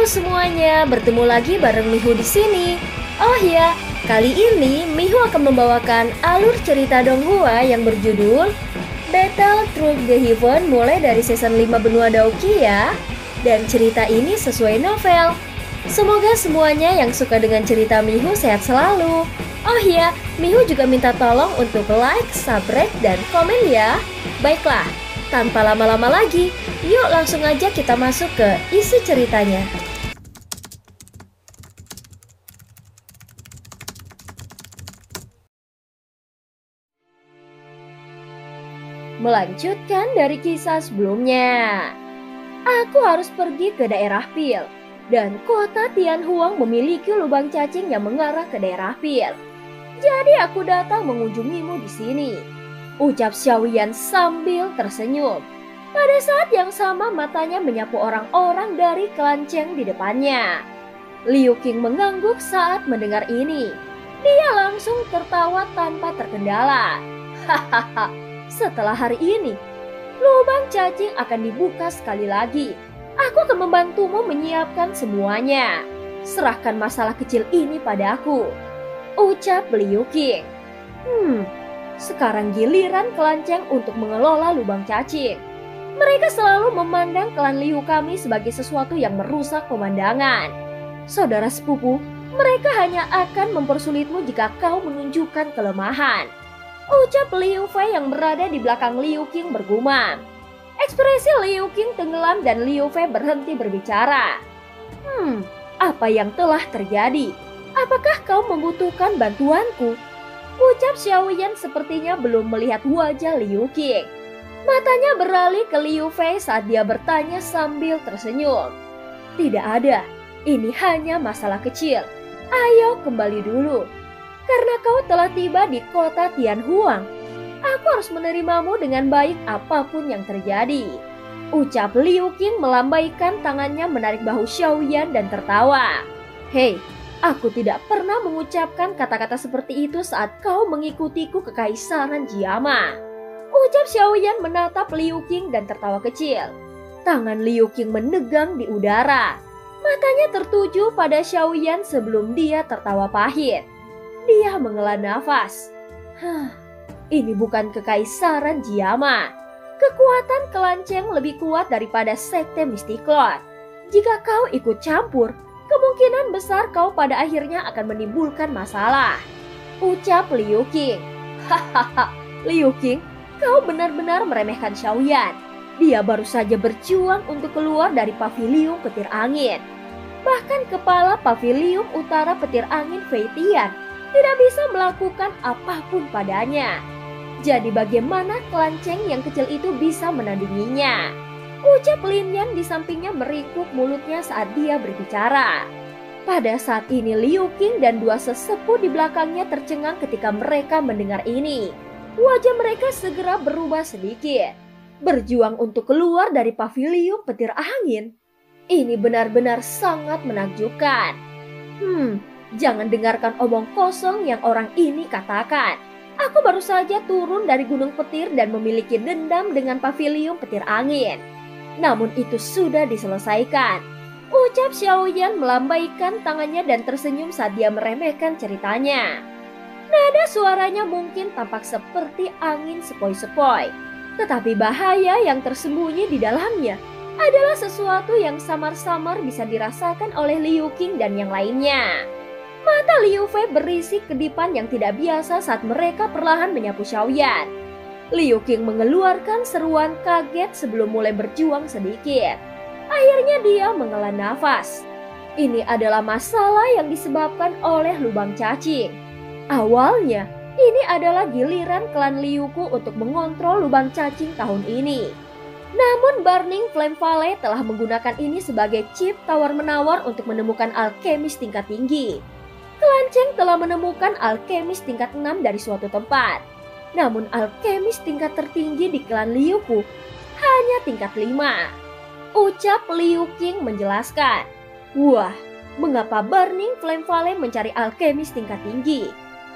Halo semuanya, bertemu lagi bareng Mihu di sini. Oh ya, kali ini Mihu akan membawakan alur cerita Donghua yang berjudul Battle Through the Heaven mulai dari season 5 benua Daoki ya. Dan cerita ini sesuai novel. Semoga semuanya yang suka dengan cerita Mihu sehat selalu. Oh ya, Mihu juga minta tolong untuk like, subscribe, dan komen ya. Baiklah, tanpa lama-lama lagi, yuk langsung aja kita masuk ke isi ceritanya. Melanjutkan dari kisah sebelumnya. Aku harus pergi ke daerah Pil, dan kota Tianhuang memiliki lubang cacing yang mengarah ke daerah Pil. Jadi aku datang mengunjungimu di sini, ucap Xiaoyan sambil tersenyum. Pada saat yang sama matanya menyapu orang-orang dari klan Cheng di depannya. Liu Qing mengangguk saat mendengar ini. Dia langsung tertawa tanpa terkendala. Hahaha, setelah hari ini, lubang cacing akan dibuka sekali lagi. Aku akan membantumu menyiapkan semuanya. Serahkan masalah kecil ini padaku, ucap Liu Qing. Sekarang giliran klan Cheng untuk mengelola lubang cacing. Mereka selalu memandang klan Liu kami sebagai sesuatu yang merusak pemandangan. Saudara sepupu, mereka hanya akan mempersulitmu jika kau menunjukkan kelemahan, ucap Liu Fei yang berada di belakang Liu Qing bergumam. Ekspresi Liu Qing tenggelam dan Liu Fei berhenti berbicara. Apa yang telah terjadi? Apakah kau membutuhkan bantuanku? Ucap Xiaoyan sepertinya belum melihat wajah Liu Qing. Matanya beralih ke Liu Fei saat dia bertanya sambil tersenyum. Tidak ada, ini hanya masalah kecil. Ayo kembali dulu. Karena kau telah tiba di kota Tianhuang, aku harus menerimamu dengan baik apapun yang terjadi, ucap Liu Qing melambaikan tangannya menarik bahu Xiaoyan dan tertawa. Hei, aku tidak pernah mengucapkan kata-kata seperti itu saat kau mengikutiku ke Kaisaran Jiama, ucap Xiaoyan menatap Liu Qing dan tertawa kecil. Tangan Liu Qing menegang di udara. Matanya tertuju pada Xiaoyan sebelum dia tertawa pahit. Dia menghela nafas. Ini bukan kekaisaran Jiama. Kekuatan klan Cheng lebih kuat daripada sekte Mystiklord. Jika kau ikut campur, kemungkinan besar kau pada akhirnya akan menimbulkan masalah, ucap Liu Qing. Hahaha, Liu Qing, kau benar-benar meremehkan Xiaoyan. Dia baru saja berjuang untuk keluar dari paviliun petir angin. Bahkan kepala paviliun utara petir angin Fei Tian tidak bisa melakukan apapun padanya. Jadi bagaimana klan Cheng yang kecil itu bisa menandinginya? Ucap Lin Yan di sampingnya merikuk mulutnya saat dia berbicara. Pada saat ini Liu Qing dan dua sesepuh di belakangnya tercengang ketika mereka mendengar ini. Wajah mereka segera berubah sedikit. Berjuang untuk keluar dari paviliun petir angin. Ini benar-benar sangat menakjubkan. Jangan dengarkan omong kosong yang orang ini katakan. Aku baru saja turun dari gunung petir dan memiliki dendam dengan paviliun petir angin. Namun itu sudah diselesaikan, ucap Xiaoyan melambaikan tangannya dan tersenyum saat dia meremehkan ceritanya. Nada suaranya mungkin tampak seperti angin sepoi-sepoi, tetapi bahaya yang tersembunyi di dalamnya adalah sesuatu yang samar-samar bisa dirasakan oleh Liu Qing dan yang lainnya. Mata Liu Fei berisi kedipan yang tidak biasa saat mereka perlahan menyapu Xiaoyan. Liu Qing mengeluarkan seruan kaget sebelum mulai berjuang sedikit. Akhirnya dia menghela nafas. Ini adalah masalah yang disebabkan oleh lubang cacing. Awalnya, ini adalah giliran klan Liuku untuk mengontrol lubang cacing tahun ini. Namun Burning Flame Valley telah menggunakan ini sebagai chip tawar-menawar untuk menemukan alkemis tingkat tinggi. Klan Cheng telah menemukan alkemis tingkat 6 dari suatu tempat. Namun alkemis tingkat tertinggi di klan Liuku hanya tingkat 5. Ucap Liu Qing menjelaskan. Wah, mengapa Burning Flame Valley mencari alkemis tingkat tinggi?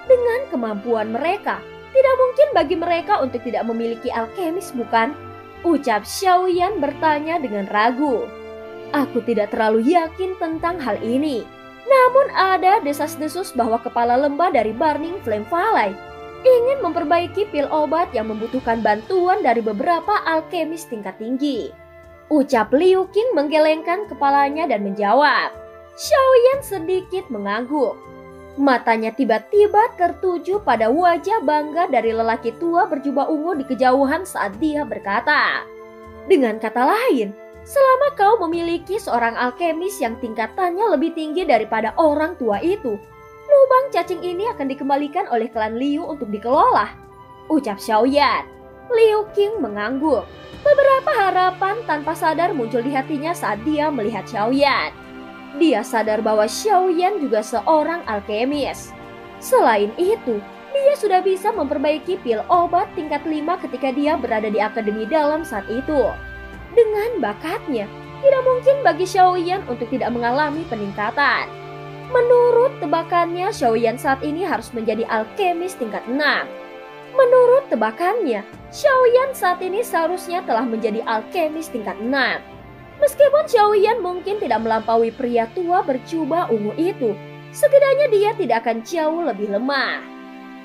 Dengan kemampuan mereka, tidak mungkin bagi mereka untuk tidak memiliki alkemis bukan? Ucap Xiaoyan bertanya dengan ragu. Aku tidak terlalu yakin tentang hal ini. Namun ada desas-desus bahwa kepala lembah dari Burning Flame Valley ingin memperbaiki pil obat yang membutuhkan bantuan dari beberapa alkemis tingkat tinggi. Ucap Liu Qing menggelengkan kepalanya dan menjawab. Xiaoyan sedikit mengangguk. Matanya tiba-tiba tertuju pada wajah bangga dari lelaki tua berjubah ungu di kejauhan saat dia berkata, dengan kata lain, selama kau memiliki seorang alkemis yang tingkatannya lebih tinggi daripada orang tua itu, lubang cacing ini akan dikembalikan oleh klan Liu untuk dikelola. Ucap Xiaoyan. Liu Qing mengangguk. Beberapa harapan tanpa sadar muncul di hatinya saat dia melihat Xiaoyan. Dia sadar bahwa Xiaoyan juga seorang alkemis. Selain itu, dia sudah bisa memperbaiki pil obat tingkat 5 ketika dia berada di akademi dalam saat itu. Dengan bakatnya, tidak mungkin bagi Xiaoyan untuk tidak mengalami peningkatan. Menurut tebakannya, Xiaoyan saat ini harus menjadi alkemis tingkat 6. Menurut tebakannya, Xiaoyan saat ini seharusnya telah menjadi alkemis tingkat 6. Meskipun Xiaoyan mungkin tidak melampaui pria tua berjubah ungu itu, setidaknya dia tidak akan jauh lebih lemah.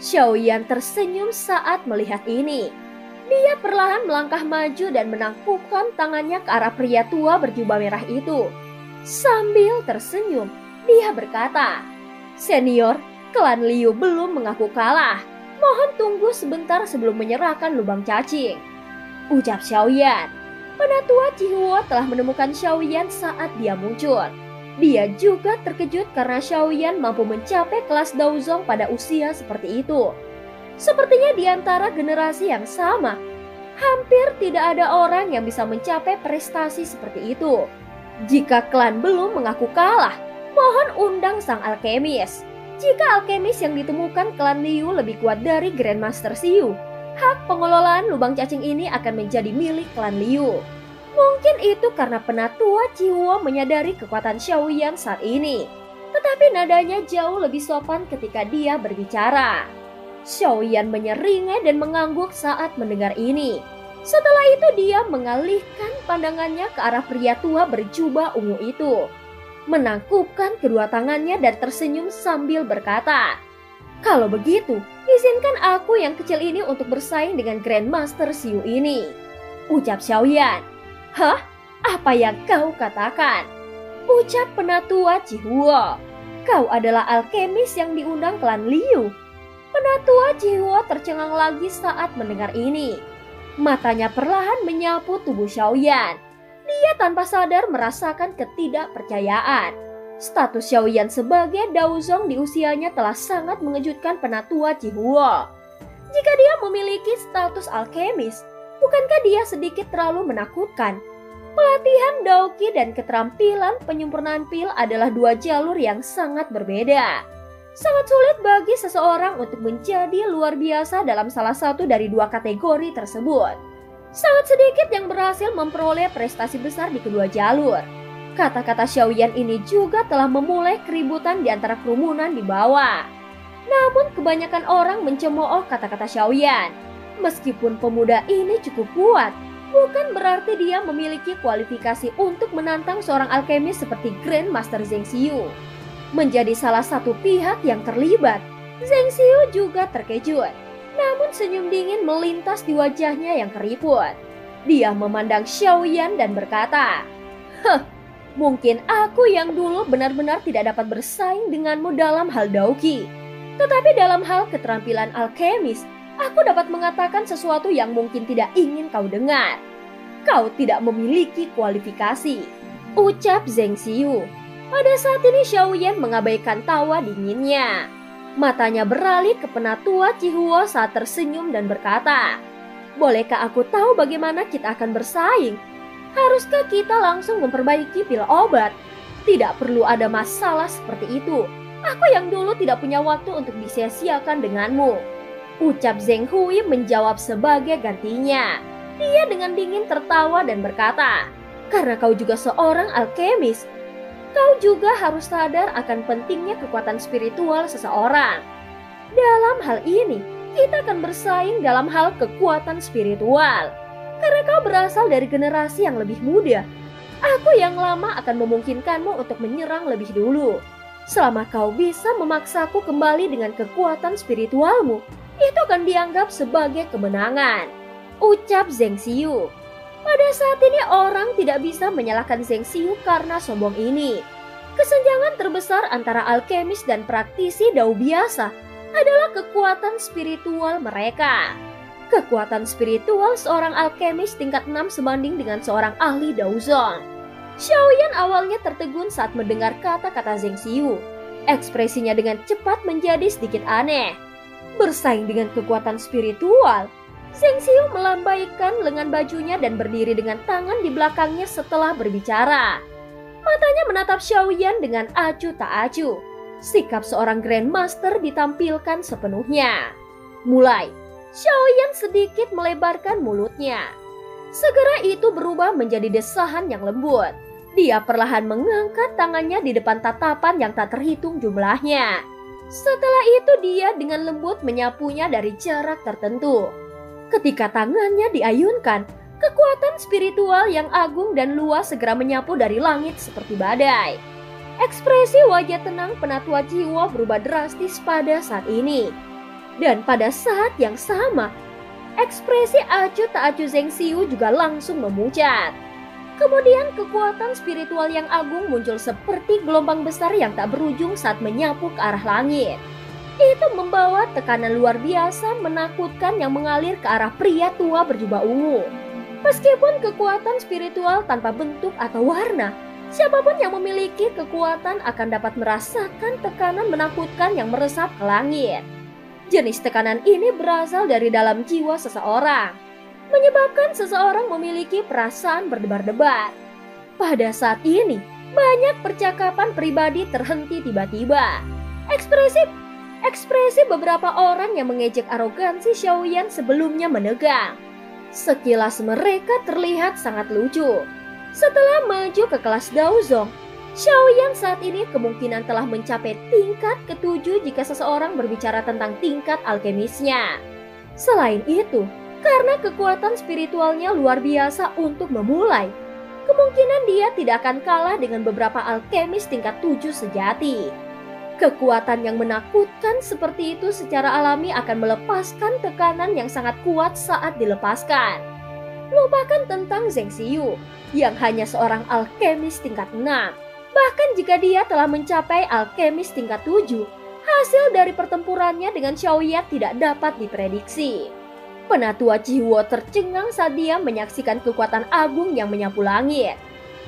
Xiaoyan tersenyum saat melihat ini. Dia perlahan melangkah maju dan menangkupkan tangannya ke arah pria tua berjubah merah itu. Sambil tersenyum, dia berkata, "Senior, klan Liu belum mengaku kalah. Mohon tunggu sebentar sebelum menyerahkan lubang cacing." Ucap Xiaoyan. Penatua Cihuo telah menemukan Xiaoyan saat dia muncul. Dia juga terkejut karena Xiaoyan mampu mencapai kelas Daozong pada usia seperti itu. Sepertinya di antara generasi yang sama, hampir tidak ada orang yang bisa mencapai prestasi seperti itu. Jika klan belum mengaku kalah, mohon undang sang alkemis. Jika alkemis yang ditemukan klan Liu lebih kuat dari Grandmaster Xiu, hak pengelolaan lubang cacing ini akan menjadi milik klan Liu. Mungkin itu karena penatua Cihuo menyadari kekuatan Xiaoyan saat ini. Tetapi nadanya jauh lebih sopan ketika dia berbicara. Xiaoyan menyeringai dan mengangguk saat mendengar ini. Setelah itu dia mengalihkan pandangannya ke arah pria tua berjubah ungu itu. Menangkupkan kedua tangannya dan tersenyum sambil berkata, "Kalau begitu, izinkan aku yang kecil ini untuk bersaing dengan Grandmaster Xiu ini." Ucap Xiaoyan. "Hah? Apa yang kau katakan?" Ucap penatua Cihuo. "Kau adalah alkemis yang diundang klan Liu." Penatua Cihuo tercengang lagi saat mendengar ini. Matanya perlahan menyapu tubuh Xiaoyan. Dia tanpa sadar merasakan ketidakpercayaan. Status Xiaoyan sebagai Daozong di usianya telah sangat mengejutkan penatua Cihuo. Jika dia memiliki status alkemis, bukankah dia sedikit terlalu menakutkan? Pelatihan Daoki dan keterampilan penyempurnaan pil adalah dua jalur yang sangat berbeda. Sangat sulit bagi seseorang untuk menjadi luar biasa dalam salah satu dari dua kategori tersebut. Sangat sedikit yang berhasil memperoleh prestasi besar di kedua jalur. Kata-kata Xiaoyan ini juga telah memulai keributan di antara kerumunan di bawah. Namun kebanyakan orang mencemooh kata-kata Xiaoyan. Meskipun pemuda ini cukup kuat, bukan berarti dia memiliki kualifikasi untuk menantang seorang alkemis seperti Grandmaster Zheng Xiu. Menjadi salah satu pihak yang terlibat, Zheng Xiu juga terkejut. Namun senyum dingin melintas di wajahnya yang keriput. Dia memandang Xiaoyan dan berkata, "Heh, mungkin aku yang dulu benar-benar tidak dapat bersaing denganmu dalam hal Daoki. Tetapi dalam hal keterampilan alkemis, aku dapat mengatakan sesuatu yang mungkin tidak ingin kau dengar. Kau tidak memiliki kualifikasi." Ucap Zheng Xiu. Pada saat ini Xiaoyan mengabaikan tawa dinginnya. Matanya beralih ke penatua Cihuo saat tersenyum dan berkata, "Bolehkah aku tahu bagaimana kita akan bersaing? Haruskah kita langsung memperbaiki pil obat? Tidak perlu ada masalah seperti itu. Aku yang dulu tidak punya waktu untuk disia-siakan denganmu." Ucap Zheng Hui menjawab sebagai gantinya. Dia dengan dingin tertawa dan berkata, "Karena kau juga seorang alkemis, kau juga harus sadar akan pentingnya kekuatan spiritual seseorang. Dalam hal ini, kita akan bersaing dalam hal kekuatan spiritual. Karena kau berasal dari generasi yang lebih muda, Aku yang lama akan memungkinkanmu untuk menyerang lebih dulu. Selama kau bisa memaksaku kembali dengan kekuatan spiritualmu, itu akan dianggap sebagai kemenangan, ucap Zheng Xiu. Pada saat ini orang tidak bisa menyalahkan Zheng Xiu karena sombong ini. Kesenjangan terbesar antara alkemis dan praktisi dao biasa adalah kekuatan spiritual mereka. Kekuatan spiritual seorang alkemis tingkat 6 sebanding dengan seorang ahli dao zong. Xiaoyan awalnya tertegun saat mendengar kata-kata Zheng Xiu. Ekspresinya dengan cepat menjadi sedikit aneh. Bersaing dengan kekuatan spiritual, Zheng Xiu melambaikan lengan bajunya dan berdiri dengan tangan di belakangnya setelah berbicara. Matanya menatap Xiaoyan dengan acuh tak acuh. Sikap seorang Grandmaster ditampilkan sepenuhnya. Mulai, Xiaoyan sedikit melebarkan mulutnya. Segera itu berubah menjadi desahan yang lembut. Dia perlahan mengangkat tangannya di depan tatapan yang tak terhitung jumlahnya. Setelah itu dia dengan lembut menyapunya dari jarak tertentu. Ketika tangannya diayunkan, kekuatan spiritual yang agung dan luas segera menyapu dari langit seperti badai. Ekspresi wajah tenang penatua jiwa berubah drastis pada saat ini. Dan pada saat yang sama, ekspresi acuh tak acuh Zheng Xiu juga langsung memucat. Kemudian kekuatan spiritual yang agung muncul seperti gelombang besar yang tak berujung saat menyapu ke arah langit. Itu membawa tekanan luar biasa menakutkan yang mengalir ke arah pria tua berjubah ungu. Meskipun kekuatan spiritual tanpa bentuk atau warna, siapapun yang memiliki kekuatan akan dapat merasakan tekanan menakutkan yang meresap ke langit. Jenis tekanan ini berasal dari dalam jiwa seseorang, menyebabkan seseorang memiliki perasaan berdebar-debar. Pada saat ini, banyak percakapan pribadi terhenti tiba-tiba. Ekspresi beberapa orang yang mengejek arogansi Xiaoyan sebelumnya menegang. Sekilas mereka terlihat sangat lucu. Setelah maju ke kelas Daozong, Xiaoyan saat ini kemungkinan telah mencapai tingkat ke-7 jika seseorang berbicara tentang tingkat alkemisnya. Selain itu, karena kekuatan spiritualnya luar biasa untuk memulai, kemungkinan dia tidak akan kalah dengan beberapa alkemis tingkat 7 sejati. Kekuatan yang menakutkan seperti itu secara alami akan melepaskan tekanan yang sangat kuat saat dilepaskan. Lupakan tentang Zheng Xiu yang hanya seorang alkemis tingkat 6. Bahkan jika dia telah mencapai alkemis tingkat 7, hasil dari pertempurannya dengan Xiaoyan tidak dapat diprediksi. Penatua Jiwo tercengang saat dia menyaksikan kekuatan agung yang menyapu langit.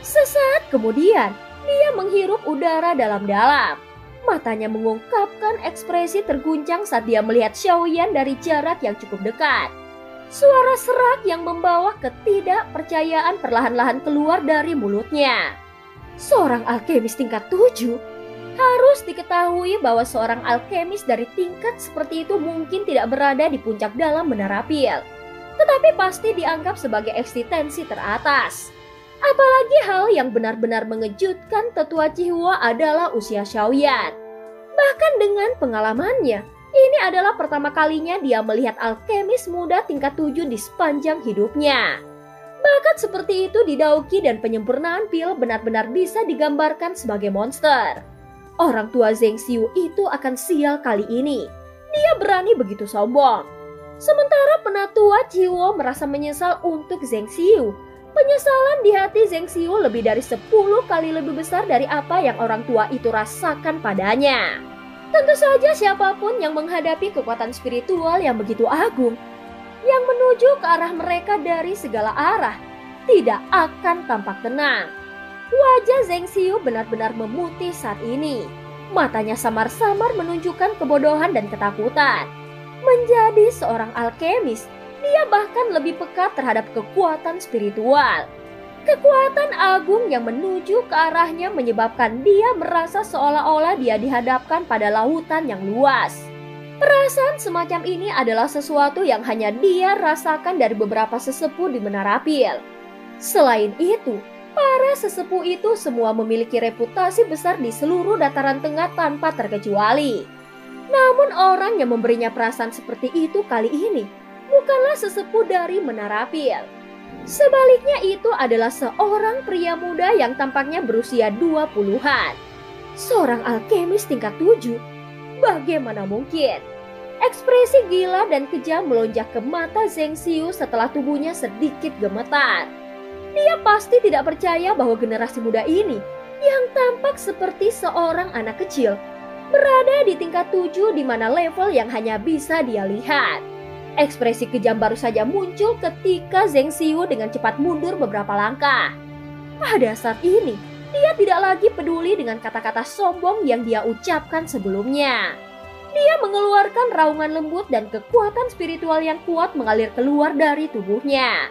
Sesaat kemudian, dia menghirup udara dalam-dalam. Matanya mengungkapkan ekspresi terguncang saat dia melihat Xiaoyan dari jarak yang cukup dekat. Suara serak yang membawa ketidakpercayaan perlahan-lahan keluar dari mulutnya. Seorang alkemis tingkat 7? Harus diketahui bahwa seorang alkemis dari tingkat seperti itu mungkin tidak berada di puncak dalam menara pil, tetapi pasti dianggap sebagai eksistensi teratas. Apalagi hal yang benar-benar mengejutkan tetua Cihua adalah usia Xiaoyan. Bahkan dengan pengalamannya, ini adalah pertama kalinya dia melihat alkemis muda tingkat 7 di sepanjang hidupnya. Bakat seperti itu di Daoki dan penyempurnaan pil benar-benar bisa digambarkan sebagai monster. Orang tua Zheng Xiu itu akan sial kali ini. Dia berani begitu sombong. Sementara penatua Jiwo merasa menyesal untuk Zheng Xiu. Penyesalan di hati Zheng Xiu lebih dari 10 kali lebih besar dari apa yang orang tua itu rasakan padanya. Tentu saja siapapun yang menghadapi kekuatan spiritual yang begitu agung, yang menuju ke arah mereka dari segala arah, tidak akan tampak tenang. Wajah Zheng Xiu benar-benar memutih saat ini. Matanya samar-samar menunjukkan kebodohan dan ketakutan. Menjadi seorang alkemis, dia bahkan lebih peka terhadap kekuatan spiritual. Kekuatan agung yang menuju ke arahnya menyebabkan dia merasa seolah-olah dia dihadapkan pada lautan yang luas. Perasaan semacam ini adalah sesuatu yang hanya dia rasakan dari beberapa sesepuh di Menara Pil. Selain itu, para sesepuh itu semua memiliki reputasi besar di seluruh dataran tengah tanpa terkecuali. Namun orang yang memberinya perasaan seperti itu kali ini bukanlah sesepuh dari Menara Pil. Sebaliknya itu adalah seorang pria muda yang tampaknya berusia 20-an. Seorang alkemis tingkat 7. Bagaimana mungkin? Ekspresi gila dan kejam melonjak ke mata Zheng Xiu setelah tubuhnya sedikit gemetar. Dia pasti tidak percaya bahwa generasi muda ini yang tampak seperti seorang anak kecil berada di tingkat 7 di mana level yang hanya bisa dia lihat. Ekspresi kejam baru saja muncul ketika Zheng Xiu dengan cepat mundur beberapa langkah. Pada saat ini, dia tidak lagi peduli dengan kata-kata sombong yang dia ucapkan sebelumnya. Dia mengeluarkan raungan lembut dan kekuatan spiritual yang kuat mengalir keluar dari tubuhnya.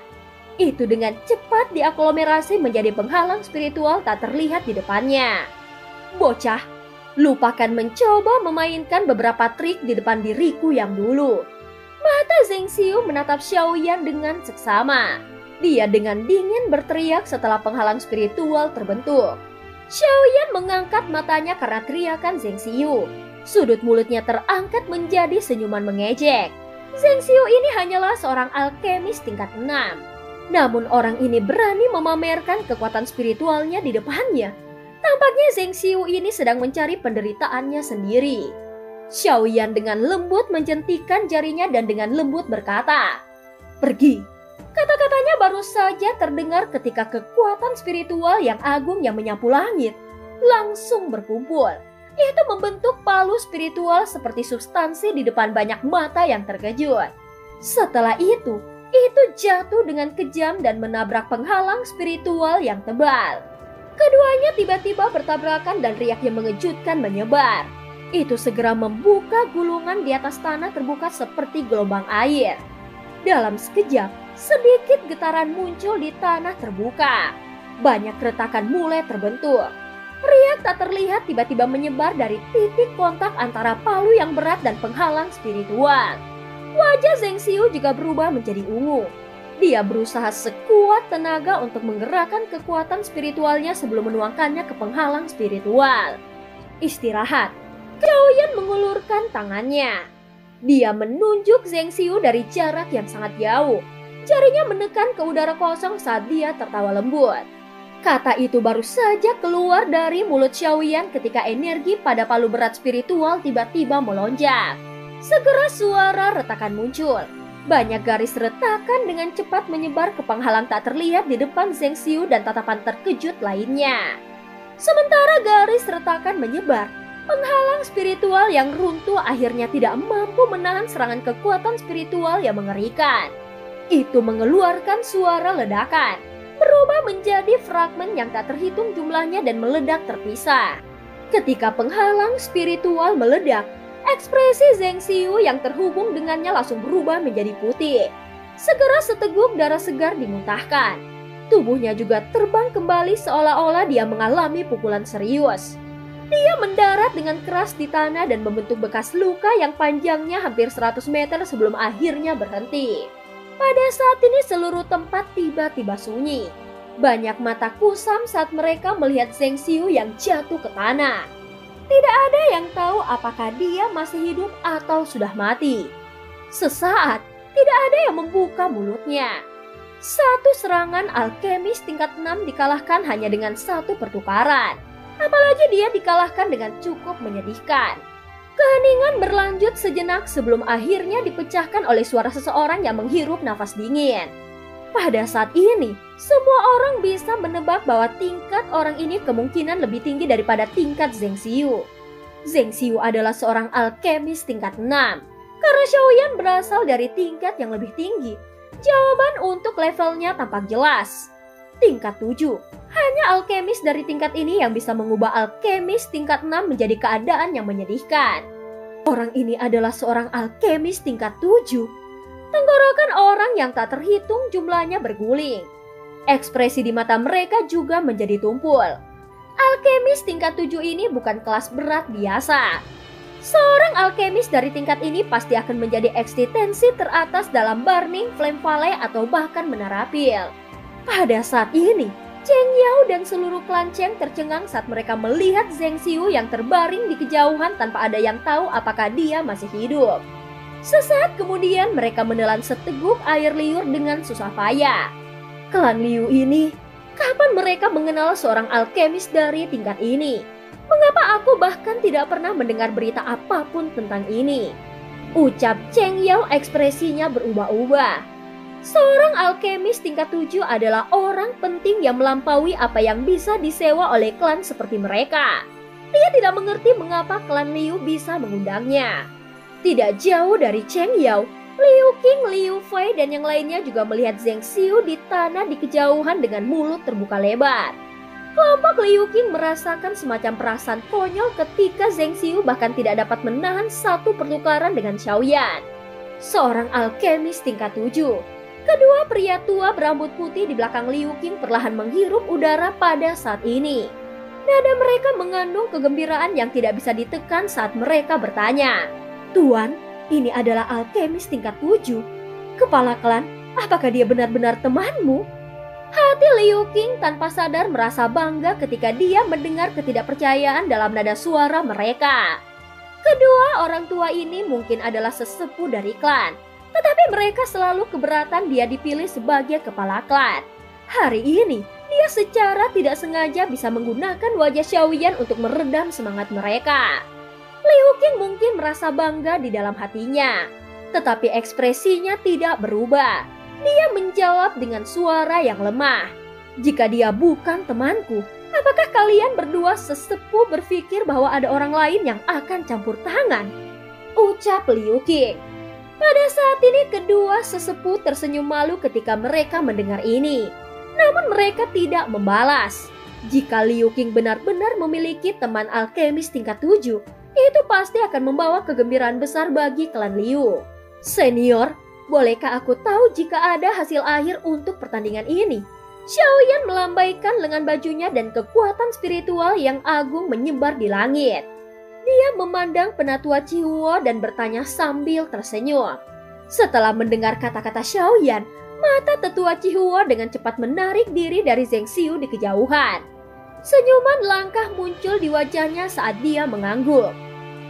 Itu dengan cepat diaglomerasi menjadi penghalang spiritual tak terlihat di depannya. Bocah, lupakan mencoba memainkan beberapa trik di depan diriku yang dulu. Mata Zheng Xiu menatap Xiaoyan dengan seksama. Dia dengan dingin berteriak setelah penghalang spiritual terbentuk. Xiaoyan mengangkat matanya karena teriakan Zheng Xiu. Sudut mulutnya terangkat menjadi senyuman mengejek. Zheng Xiu ini hanyalah seorang alkemis tingkat 6. Namun orang ini berani memamerkan kekuatan spiritualnya di depannya. Tampaknya Zheng Xiu ini sedang mencari penderitaannya sendiri. Xiaoyan dengan lembut menjentikan jarinya dan dengan lembut berkata, "Pergi." Kata-katanya baru saja terdengar ketika kekuatan spiritual yang agung yang menyapu langit langsung berkumpul. Itu membentuk palu spiritual seperti substansi di depan banyak mata yang terkejut. Setelah itu jatuh dengan kejam dan menabrak penghalang spiritual yang tebal. Keduanya tiba-tiba bertabrakan dan riak yang mengejutkan menyebar. Itu segera membuka gulungan di atas tanah terbuka seperti gelombang air. Dalam sekejap, sedikit getaran muncul di tanah terbuka. Banyak retakan mulai terbentuk. Riak tak terlihat tiba-tiba menyebar dari titik kontak antara palu yang berat dan penghalang spiritual. Wajah Zheng Xiu juga berubah menjadi ungu. Dia berusaha sekuat tenaga untuk menggerakkan kekuatan spiritualnya sebelum menuangkannya ke penghalang spiritual. Istirahat. Xiaoyan mengulurkan tangannya. Dia menunjuk Zheng Xiu dari jarak yang sangat jauh. Jarinya menekan ke udara kosong saat dia tertawa lembut. Kata itu baru saja keluar dari mulut Xiaoyan ketika energi pada palu berat spiritual tiba-tiba melonjak. Segera suara retakan muncul. Banyak garis retakan dengan cepat menyebar ke penghalang tak terlihat di depan Zheng Xiu dan tatapan terkejut lainnya. Sementara garis retakan menyebar, penghalang spiritual yang runtuh akhirnya tidak mampu menahan serangan kekuatan spiritual yang mengerikan. Itu mengeluarkan suara ledakan, berubah menjadi fragmen yang tak terhitung jumlahnya dan meledak terpisah. Ketika penghalang spiritual meledak, ekspresi Zheng Xiu yang terhubung dengannya langsung berubah menjadi putih. Segera seteguk darah segar dimuntahkan. Tubuhnya juga terbang kembali seolah-olah dia mengalami pukulan serius. Dia mendarat dengan keras di tanah dan membentuk bekas luka yang panjangnya hampir 100 meter sebelum akhirnya berhenti. Pada saat ini seluruh tempat tiba-tiba sunyi. Banyak mata kusam saat mereka melihat Zheng Xiu yang jatuh ke tanah. Tidak ada yang tahu apakah dia masih hidup atau sudah mati. Sesaat, tidak ada yang membuka mulutnya. Satu serangan alkemis tingkat 6 dikalahkan hanya dengan satu pertukaran. Apalagi dia dikalahkan dengan cukup menyedihkan. Keheningan berlanjut sejenak sebelum akhirnya dipecahkan oleh suara seseorang yang menghirup nafas dingin. Pada saat ini, semua orang bisa menebak bahwa tingkat orang ini kemungkinan lebih tinggi daripada tingkat Zheng Xiu. Zheng Xiu adalah seorang alkemis tingkat 6. Karena Xiaoyan berasal dari tingkat yang lebih tinggi, jawaban untuk levelnya tampak jelas. Tingkat 7. Hanya alkemis dari tingkat ini yang bisa mengubah alkemis tingkat 6 menjadi keadaan yang menyedihkan. Orang ini adalah seorang alkemis tingkat 7. Tenggorokan orang yang tak terhitung jumlahnya berguling. Ekspresi di mata mereka juga menjadi tumpul. Alkemis tingkat 7 ini bukan kelas berat biasa. Seorang alkemis dari tingkat ini pasti akan menjadi eksistensi teratas dalam Burning Flame Valley atau bahkan Menara Pil. Pada saat ini, Cheng Yao dan seluruh klan Cheng tercengang saat mereka melihat Zheng Xiu yang terbaring di kejauhan tanpa ada yang tahu apakah dia masih hidup. Sesaat kemudian mereka menelan seteguk air liur dengan susah payah. Klan Liu ini, kapan mereka mengenal seorang alkemis dari tingkat ini? Mengapa aku bahkan tidak pernah mendengar berita apapun tentang ini? Ucap Cheng Yao ekspresinya berubah-ubah. Seorang alkemis tingkat 7 adalah orang penting yang melampaui apa yang bisa disewa oleh klan seperti mereka. Dia tidak mengerti mengapa klan Liu bisa mengundangnya. Tidak jauh dari Cheng Yao, Liu Qing, Liu Fei, dan yang lainnya juga melihat Zheng Xiu di tanah di kejauhan dengan mulut terbuka lebar. Kelompok Liu Qing merasakan semacam perasaan konyol ketika Zheng Xiu bahkan tidak dapat menahan satu pertukaran dengan Xiaoyan, seorang alkemis tingkat 7. Kedua pria tua berambut putih di belakang Liu Qing perlahan menghirup udara pada saat ini. Nada mereka mengandung kegembiraan yang tidak bisa ditekan saat mereka bertanya, "Tuan, ini adalah alkemis tingkat 7. Kepala klan, apakah dia benar-benar temanmu?" Hati Liu Qing tanpa sadar merasa bangga ketika dia mendengar ketidakpercayaan dalam nada suara mereka. Kedua orang tua ini mungkin adalah sesepuh dari klan, tetapi mereka selalu keberatan dia dipilih sebagai kepala klan. Hari ini, dia secara tidak sengaja bisa menggunakan wajah Xiaoyan untuk meredam semangat mereka. Liu Qing mungkin merasa bangga di dalam hatinya, tetapi ekspresinya tidak berubah. Dia menjawab dengan suara yang lemah, "Jika dia bukan temanku, apakah kalian berdua sesepuh berpikir bahwa ada orang lain yang akan campur tangan?" Ucap Liu Qing. Pada saat ini kedua sesepuh tersenyum malu ketika mereka mendengar ini. Namun mereka tidak membalas. Jika Liu Qing benar-benar memiliki teman alkemis tingkat 7, itu pasti akan membawa kegembiraan besar bagi klan Liu. "Senior, bolehkah aku tahu jika ada hasil akhir untuk pertandingan ini?" Xiaoyan melambaikan lengan bajunya dan kekuatan spiritual yang agung menyebar di langit. Dia memandang penatua Cihuo dan bertanya sambil tersenyum. Setelah mendengar kata-kata Xiaoyan, mata tetua Cihuo dengan cepat menarik diri dari Zheng Xiu di kejauhan. Senyuman langkah muncul di wajahnya saat dia mengangguk.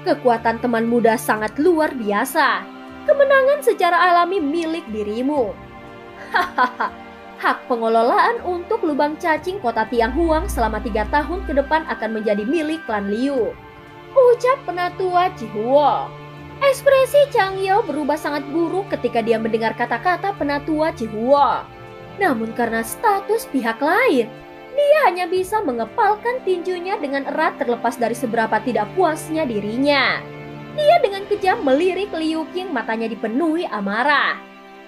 Kekuatan teman muda sangat luar biasa. Kemenangan secara alami milik dirimu. Hahaha. Hak pengelolaan untuk lubang cacing kota Tianghuang selama 3 tahun ke depan akan menjadi milik klan Liu. Ucap penatua Cihuo. Ekspresi Chang Yao berubah sangat buruk ketika dia mendengar kata-kata penatua Cihuo. Namun karena status pihak lain, dia hanya bisa mengepalkan tinjunya dengan erat terlepas dari seberapa tidak puasnya dirinya. Dia dengan kejam melirik Liu Qing, matanya dipenuhi amarah.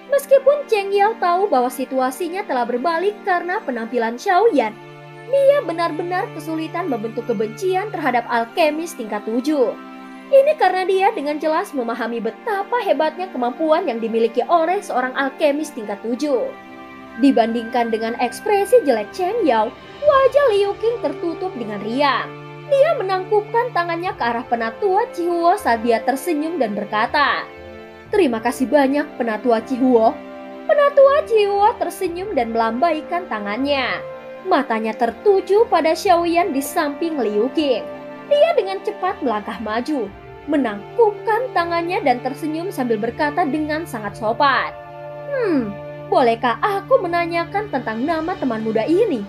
Meskipun Cheng Yao tahu bahwa situasinya telah berbalik karena penampilan Xiaoyan, dia benar-benar kesulitan membentuk kebencian terhadap alkemis tingkat 7. Ini karena dia dengan jelas memahami betapa hebatnya kemampuan yang dimiliki oleh seorang alkemis tingkat 7. Dibandingkan dengan ekspresi jelek Cheng Yao, wajah Liu Qing tertutup dengan riang. Dia menangkupkan tangannya ke arah penatua Cihuo saat dia tersenyum dan berkata, "Terima kasih banyak penatua Cihuo." Penatua Cihuo tersenyum dan melambaikan tangannya. Matanya tertuju pada Xiaoyan di samping Liu Qing. Dia dengan cepat melangkah maju, menangkupkan tangannya dan tersenyum sambil berkata dengan sangat sopan, "Bolehkah aku menanyakan tentang nama teman muda ini?"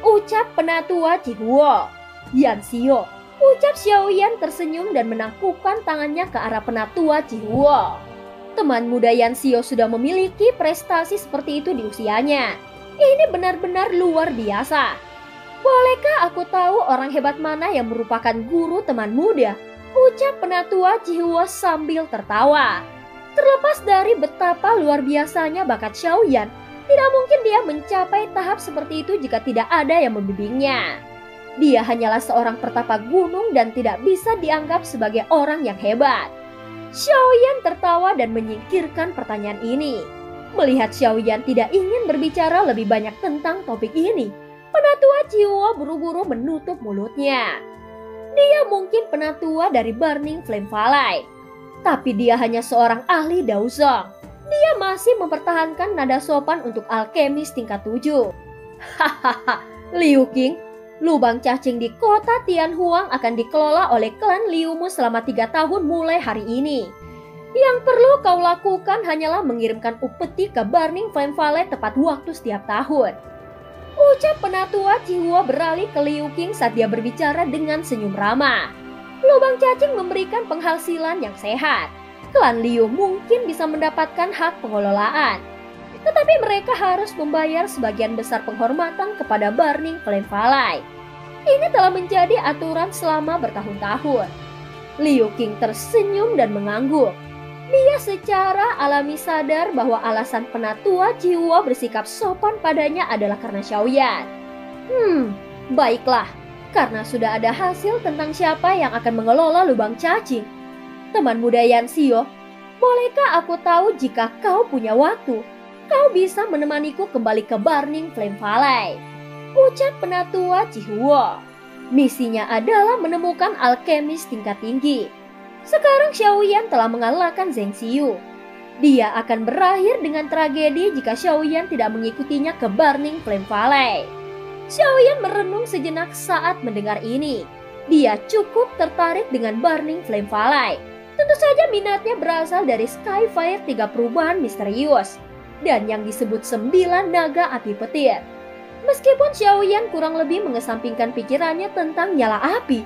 Ucap penatua Cihuo. "Yan Xiao." Ucap Xiaoyan tersenyum dan menangkupkan tangannya ke arah penatua Cihuo. Teman muda Yan Xiao sudah memiliki prestasi seperti itu di usianya. Ini benar-benar luar biasa. "Bolehkah aku tahu orang hebat mana yang merupakan guru teman muda?" Ucap penatua Cihuo sambil tertawa. Terlepas dari betapa luar biasanya bakat Xiaoyan, tidak mungkin dia mencapai tahap seperti itu jika tidak ada yang membimbingnya. Dia hanyalah seorang pertapa gunung dan tidak bisa dianggap sebagai orang yang hebat. Xiaoyan tertawa dan menyingkirkan pertanyaan ini. Melihat Xiaoyan tidak ingin berbicara lebih banyak tentang topik ini, penatua Cihuo buru-buru menutup mulutnya. Dia mungkin penatua dari Burning Flame Valley, tapi dia hanya seorang ahli Daozong. Dia masih mempertahankan nada sopan untuk alkemis tingkat 7. "Hahaha, Liu Qing, lubang cacing di kota Tianhuang akan dikelola oleh klan Liumu selama 3 tahun mulai hari ini. Yang perlu kau lakukan hanyalah mengirimkan upeti ke Burning Flame Valley tepat waktu setiap tahun. Ucap penatua Chihua beralih ke Liu Qing saat dia berbicara dengan senyum ramah. Lubang cacing memberikan penghasilan yang sehat. Klan Liu mungkin bisa mendapatkan hak pengelolaan, tetapi mereka harus membayar sebagian besar penghormatan kepada Burning Flame Valley. Ini telah menjadi aturan selama bertahun-tahun. Liu Qing tersenyum dan mengangguk. Dia secara alami sadar bahwa alasan penatua Chihua bersikap sopan padanya adalah karena Xiaoyan. Baiklah, karena sudah ada hasil tentang siapa yang akan mengelola lubang cacing. Teman muda Yanxio, bolehkah aku tahu jika kau punya waktu, kau bisa menemaniku kembali ke Burning Flame Valley? Ucap penatua Chihua. Misinya adalah menemukan alkemis tingkat tinggi. Sekarang Xiaoyan telah mengalahkan Zheng Xiu. Dia akan berakhir dengan tragedi jika Xiaoyan tidak mengikutinya ke Burning Flame Valley. Xiaoyan merenung sejenak saat mendengar ini. Dia cukup tertarik dengan Burning Flame Valley. Tentu saja minatnya berasal dari Skyfire 3 perubahan misterius dan yang disebut 9 naga api petir. Meskipun Xiaoyan kurang lebih mengesampingkan pikirannya tentang nyala api,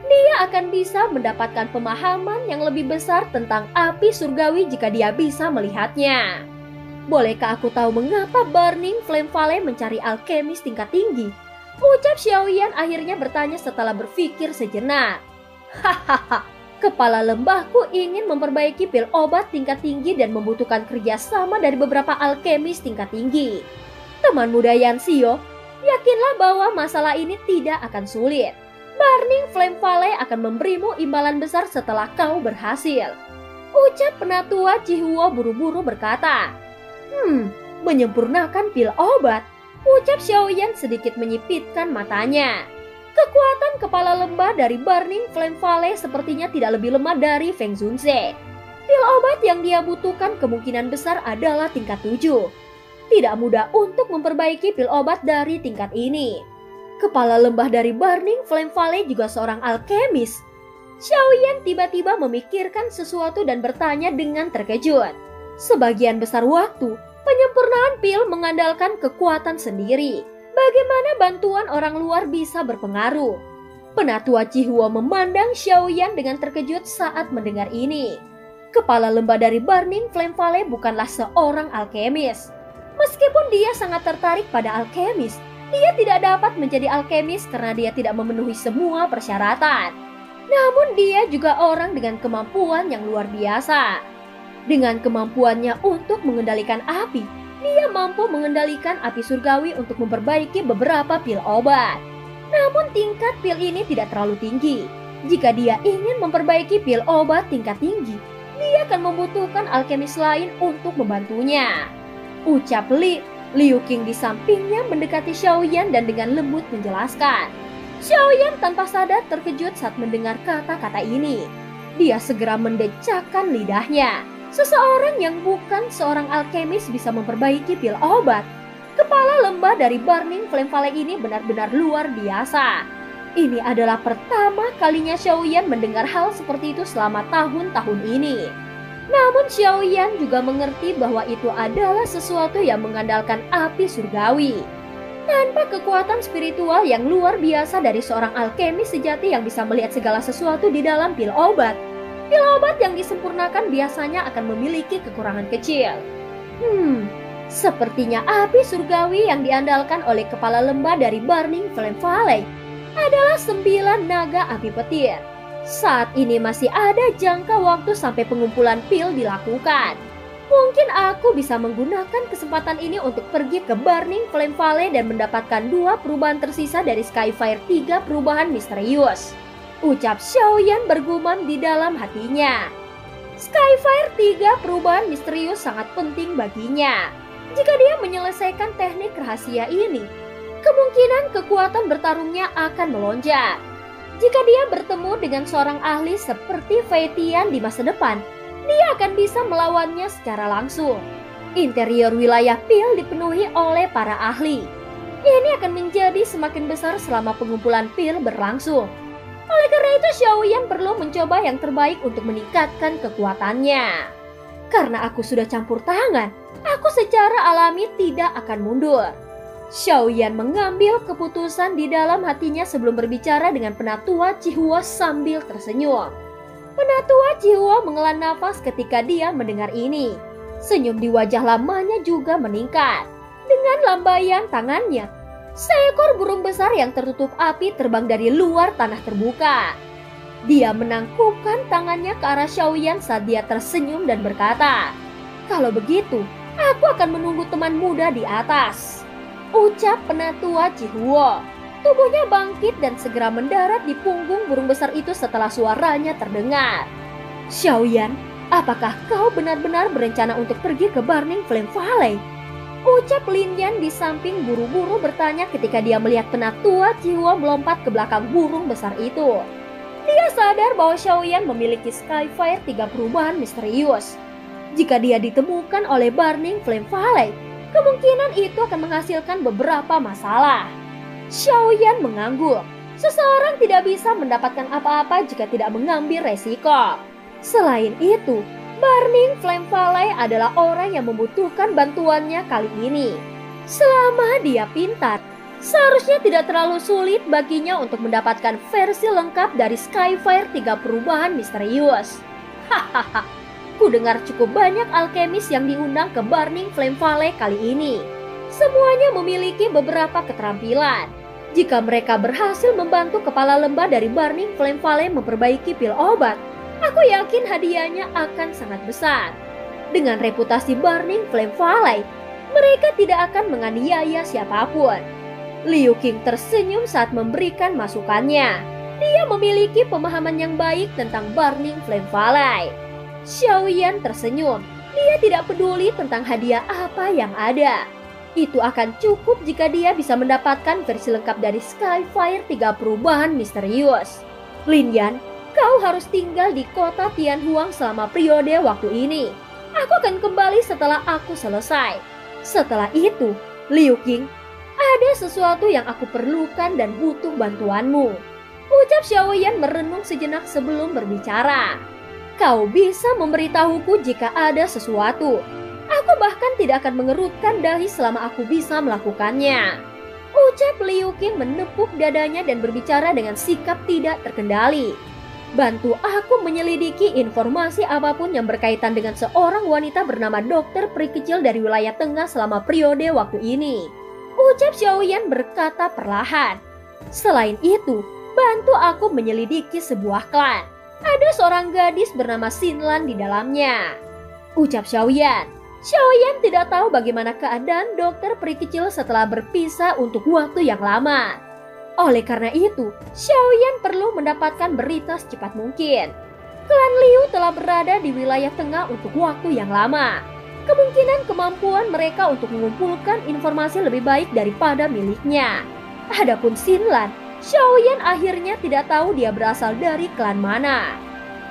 dia akan bisa mendapatkan pemahaman yang lebih besar tentang api surgawi jika dia bisa melihatnya. Bolehkah aku tahu mengapa Burning Flame Valley mencari alkemis tingkat tinggi? Ucap Xiaoyan akhirnya bertanya setelah berpikir sejenak. Hahaha, kepala lembahku ingin memperbaiki pil obat tingkat tinggi dan membutuhkan kerjasama dari beberapa alkemis tingkat tinggi. Teman muda Yanxio, yakinlah bahwa masalah ini tidak akan sulit. Burning Flame Valley akan memberimu imbalan besar setelah kau berhasil. Ucap penatua Chihua buru-buru berkata. Menyempurnakan pil obat. Ucap Xiaoyan sedikit menyipitkan matanya. Kekuatan kepala lembah dari Burning Flame Valley sepertinya tidak lebih lemah dari Feng Zunze. Pil obat yang dia butuhkan kemungkinan besar adalah tingkat 7. Tidak mudah untuk memperbaiki pil obat dari tingkat ini. Kepala lembah dari Burning Flame Valley juga seorang alkemis. Xiaoyan tiba-tiba memikirkan sesuatu dan bertanya dengan terkejut. Sebagian besar waktu, penyempurnaan pil mengandalkan kekuatan sendiri. Bagaimana bantuan orang luar bisa berpengaruh? Penatua Chihua memandang Xiaoyan dengan terkejut saat mendengar ini. Kepala lembah dari Burning Flame Valley bukanlah seorang alkemis. Meskipun dia sangat tertarik pada alkemis, dia tidak dapat menjadi alkemis karena dia tidak memenuhi semua persyaratan. Namun dia juga orang dengan kemampuan yang luar biasa. Dengan kemampuannya untuk mengendalikan api, dia mampu mengendalikan api surgawi untuk memperbaiki beberapa pil obat. Namun tingkat pil ini tidak terlalu tinggi. Jika dia ingin memperbaiki pil obat tingkat tinggi, dia akan membutuhkan alkemis lain untuk membantunya. Ucap Liu Qing di sampingnya mendekati Xiaoyan dan dengan lembut menjelaskan. Xiaoyan tanpa sadar terkejut saat mendengar kata-kata ini. Dia segera mendecakkan lidahnya. Seseorang yang bukan seorang alkemis bisa memperbaiki pil obat. Kepala lembah dari Burning Flame Valley ini benar-benar luar biasa. Ini adalah pertama kalinya Xiaoyan mendengar hal seperti itu selama tahun-tahun ini. Namun Xiaoyan juga mengerti bahwa itu adalah sesuatu yang mengandalkan api surgawi. Tanpa kekuatan spiritual yang luar biasa dari seorang alkemis sejati yang bisa melihat segala sesuatu di dalam pil obat yang disempurnakan biasanya akan memiliki kekurangan kecil. Sepertinya api surgawi yang diandalkan oleh kepala lembah dari Burning Flame Valley adalah 9 naga api petir. Saat ini masih ada jangka waktu sampai pengumpulan pil dilakukan. Mungkin aku bisa menggunakan kesempatan ini untuk pergi ke Burning Flame Valley dan mendapatkan 2 perubahan tersisa dari Skyfire 3 perubahan misterius. Ucap Xiaoyan bergumam di dalam hatinya. Skyfire 3 perubahan misterius sangat penting baginya. Jika dia menyelesaikan teknik rahasia ini, kemungkinan kekuatan bertarungnya akan melonjak. Jika dia bertemu dengan seorang ahli seperti Fei Tian di masa depan, dia akan bisa melawannya secara langsung. Interior wilayah pil dipenuhi oleh para ahli. Ini akan menjadi semakin besar selama pengumpulan pil berlangsung. Oleh karena itu Xiao Yan perlu mencoba yang terbaik untuk meningkatkan kekuatannya. Karena aku sudah campur tangan, aku secara alami tidak akan mundur. Xiao Yan mengambil keputusan di dalam hatinya sebelum berbicara dengan Penatua Cihuo sambil tersenyum. Penatua Cihuo menghela nafas ketika dia mendengar ini. Senyum di wajah lamanya juga meningkat. Dengan lambaian tangannya, seekor burung besar yang tertutup api terbang dari luar tanah terbuka. Dia menangkupkan tangannya ke arah Xiao Yan saat dia tersenyum dan berkata, "Kalau begitu, aku akan menunggu teman muda di atas," ucap Penatua Cihuo. Tubuhnya bangkit dan segera mendarat di punggung burung besar itu setelah suaranya terdengar. "Xiao Yan, apakah kau benar-benar berencana untuk pergi ke Burning Flame Valley?" ucap Lin Yan di samping buru-buru bertanya ketika dia melihat Penatua Cihuo melompat ke belakang burung besar itu. Dia sadar bahwa Xiao Yan memiliki Skyfire 3 perubahan misterius. Jika dia ditemukan oleh Burning Flame Valley, kemungkinan itu akan menghasilkan beberapa masalah. Xiao Yan mengangguk. Seseorang tidak bisa mendapatkan apa-apa jika tidak mengambil resiko. Selain itu, Burning Flame Valley adalah orang yang membutuhkan bantuannya kali ini. Selama dia pintar, seharusnya tidak terlalu sulit baginya untuk mendapatkan versi lengkap dari Skyfire 3 perubahan misterius. Hahaha, ku dengar cukup banyak alkemis yang diundang ke Burning Flame Valley kali ini. Semuanya memiliki beberapa keterampilan. Jika mereka berhasil membantu kepala lembah dari Burning Flame Valley memperbaiki pil obat, aku yakin hadiahnya akan sangat besar. Dengan reputasi Burning Flame Valley, mereka tidak akan menganiaya siapapun. Liu Qing tersenyum saat memberikan masukannya. Dia memiliki pemahaman yang baik tentang Burning Flame Valley. Xiao Yan tersenyum. Dia tidak peduli tentang hadiah apa yang ada. Itu akan cukup jika dia bisa mendapatkan versi lengkap dari Skyfire 3 perubahan misterius. Lin Yan, kau harus tinggal di kota Tianhuang selama periode waktu ini. Aku akan kembali setelah aku selesai. Setelah itu, Liu Qing, ada sesuatu yang aku perlukan dan butuh bantuanmu, ucap Xiao Yan merenung sejenak sebelum berbicara. Kau bisa memberitahuku jika ada sesuatu. Aku bahkan tidak akan mengerutkan dahi selama aku bisa melakukannya, ucap Liu Qing menepuk dadanya dan berbicara dengan sikap tidak terkendali. Bantu aku menyelidiki informasi apapun yang berkaitan dengan seorang wanita bernama Dokter Peri Kecil dari wilayah tengah selama periode waktu ini, ucap Xiao Yan berkata perlahan. Selain itu, bantu aku menyelidiki sebuah klan. Ada seorang gadis bernama Xinlan di dalamnya, ucap Xiao Yan. Xiao Yan tidak tahu bagaimana keadaan Dokter Peri Kecil setelah berpisah untuk waktu yang lama. Oleh karena itu, Xiao Yan perlu mendapatkan berita secepat mungkin. Klan Liu telah berada di wilayah tengah untuk waktu yang lama. Kemungkinan kemampuan mereka untuk mengumpulkan informasi lebih baik daripada miliknya. Adapun Xinlan, Xiao Yan akhirnya tidak tahu dia berasal dari klan mana.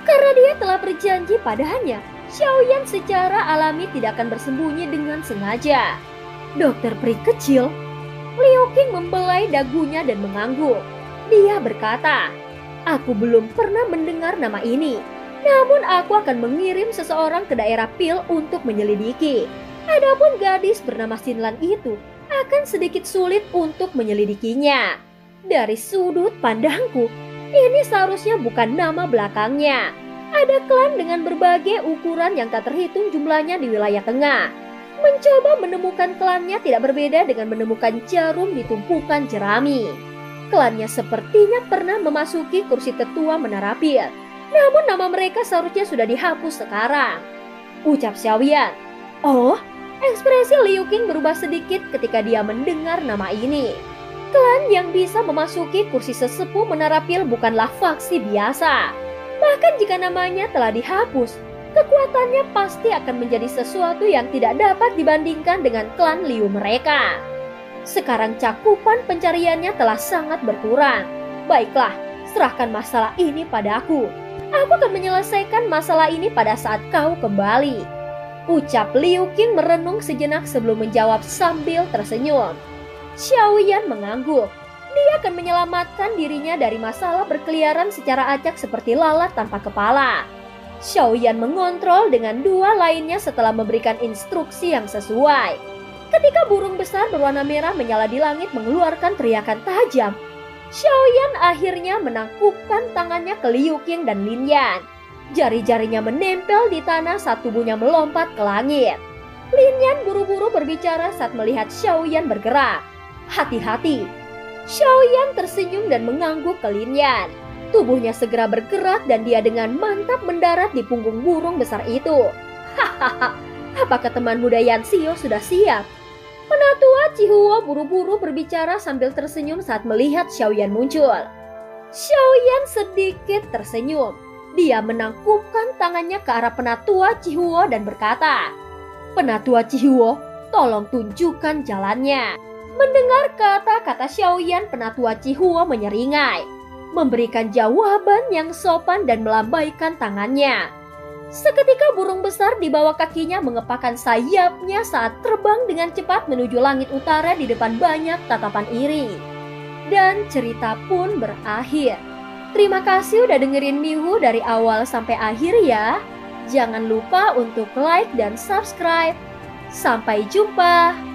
Karena dia telah berjanji padanya, Xiao Yan secara alami tidak akan bersembunyi dengan sengaja. Dokter Peri Kecil, Liu Qing membelai dagunya dan mengangguk. Dia berkata, aku belum pernah mendengar nama ini. Namun aku akan mengirim seseorang ke daerah Pil untuk menyelidiki. Adapun gadis bernama Xinlan itu akan sedikit sulit untuk menyelidikinya. Dari sudut pandangku, ini seharusnya bukan nama belakangnya. Ada klan dengan berbagai ukuran yang tak terhitung jumlahnya di wilayah tengah. Mencoba menemukan klannya tidak berbeda dengan menemukan jarum di tumpukan jerami. Klannya sepertinya pernah memasuki kursi tetua Menara Pil. Namun nama mereka seharusnya sudah dihapus sekarang, ucap Xiao Yan. Oh, ekspresi Liu Qing berubah sedikit ketika dia mendengar nama ini. Klan yang bisa memasuki kursi sesepuh Menara Pil bukanlah faksi biasa. Bahkan jika namanya telah dihapus, kekuatannya pasti akan menjadi sesuatu yang tidak dapat dibandingkan dengan klan Liu mereka. Sekarang cakupan pencariannya telah sangat berkurang. Baiklah, serahkan masalah ini padaku. Aku akan menyelesaikan masalah ini pada saat kau kembali, ucap Liu Qing merenung sejenak sebelum menjawab sambil tersenyum. Xiao Yan mengangguk. Dia akan menyelamatkan dirinya dari masalah berkeliaran secara acak seperti lalat tanpa kepala. Xiaoyan mengontrol dengan dua lainnya setelah memberikan instruksi yang sesuai. Ketika burung besar berwarna merah menyala di langit mengeluarkan teriakan tajam, Xiaoyan akhirnya menangkupkan tangannya ke Liu Qing dan Lin Yan. Jari-jarinya menempel di tanah saat tubuhnya melompat ke langit. Lin Yan buru-buru berbicara saat melihat Xiaoyan bergerak. Hati-hati. Xiaoyan tersenyum dan mengangguk ke Lin Yan. Tubuhnya segera bergerak dan dia dengan mantap mendarat di punggung burung besar itu. Hahaha, apakah teman muda Yanxio sudah siap? Penatua Cihuo buru-buru berbicara sambil tersenyum saat melihat Xiaoyan muncul. Xiaoyan sedikit tersenyum. Dia menangkupkan tangannya ke arah Penatua Cihuo dan berkata, "Penatua Cihuo, tolong tunjukkan jalannya." Mendengar kata-kata Xiaoyan, Penatua Cihuo menyeringai, memberikan jawaban yang sopan dan melambaikan tangannya. Seketika burung besar di bawah kakinya mengepakkan sayapnya saat terbang dengan cepat menuju langit utara di depan banyak tatapan iri. Dan cerita pun berakhir. Terima kasih udah dengerin Mihu dari awal sampai akhir ya. Jangan lupa untuk like dan subscribe. Sampai jumpa.